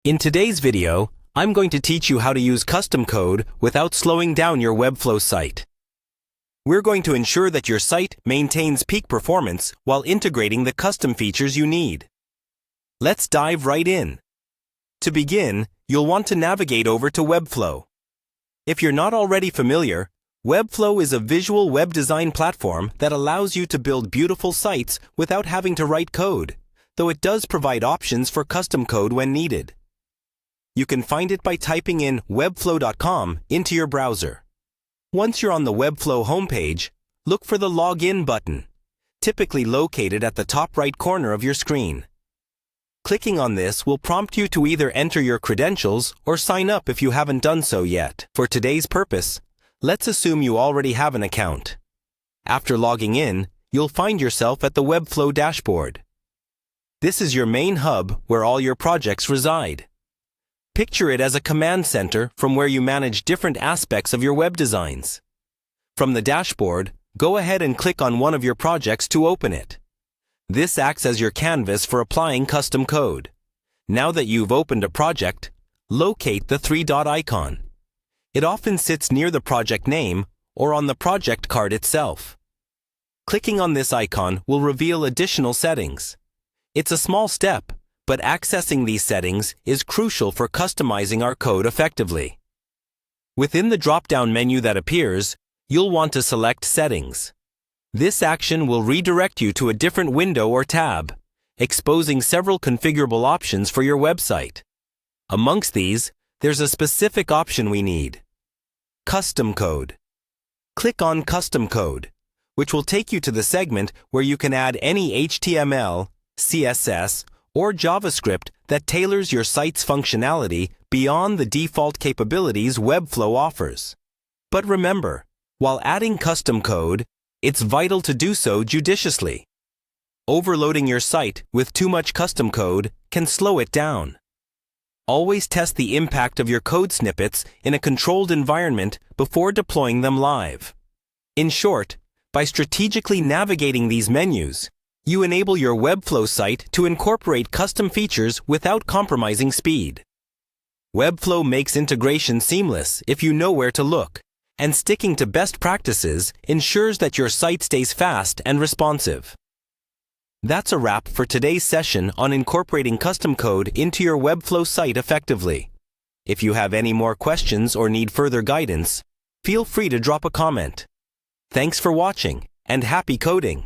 In today's video, I'm going to teach you how to use custom code without slowing down your Webflow site. We're going to ensure that your site maintains peak performance while integrating the custom features you need. Let's dive right in. To begin, you'll want to navigate over to Webflow. If you're not already familiar, Webflow is a visual web design platform that allows you to build beautiful sites without having to write code, though it does provide options for custom code when needed. You can find it by typing in webflow.com into your browser. Once you're on the Webflow homepage, look for the Login button, typically located at the top right corner of your screen. Clicking on this will prompt you to either enter your credentials or sign up if you haven't done so yet. For today's purpose, let's assume you already have an account. After logging in, you'll find yourself at the Webflow dashboard. This is your main hub where all your projects reside. Picture it as a command center from where you manage different aspects of your web designs. From the dashboard, go ahead and click on one of your projects to open it. This acts as your canvas for applying custom code. Now that you've opened a project, locate the three-dot icon. It often sits near the project name or on the project card itself. Clicking on this icon will reveal additional settings. It's a small step, but accessing these settings is crucial for customizing our code effectively. Within the drop-down menu that appears, you'll want to select Settings. This action will redirect you to a different window or tab, exposing several configurable options for your website. Amongst these, there's a specific option we need: Custom Code. Click on Custom Code, which will take you to the segment where you can add any HTML, CSS, or JavaScript that tailors your site's functionality beyond the default capabilities Webflow offers. But remember, while adding custom code, it's vital to do so judiciously. Overloading your site with too much custom code can slow it down. Always test the impact of your code snippets in a controlled environment before deploying them live. In short, by strategically navigating these menus, you enable your Webflow site to incorporate custom features without compromising speed. Webflow makes integration seamless if you know where to look, and sticking to best practices ensures that your site stays fast and responsive. That's a wrap for today's session on incorporating custom code into your Webflow site effectively. If you have any more questions or need further guidance, feel free to drop a comment. Thanks for watching, and happy coding!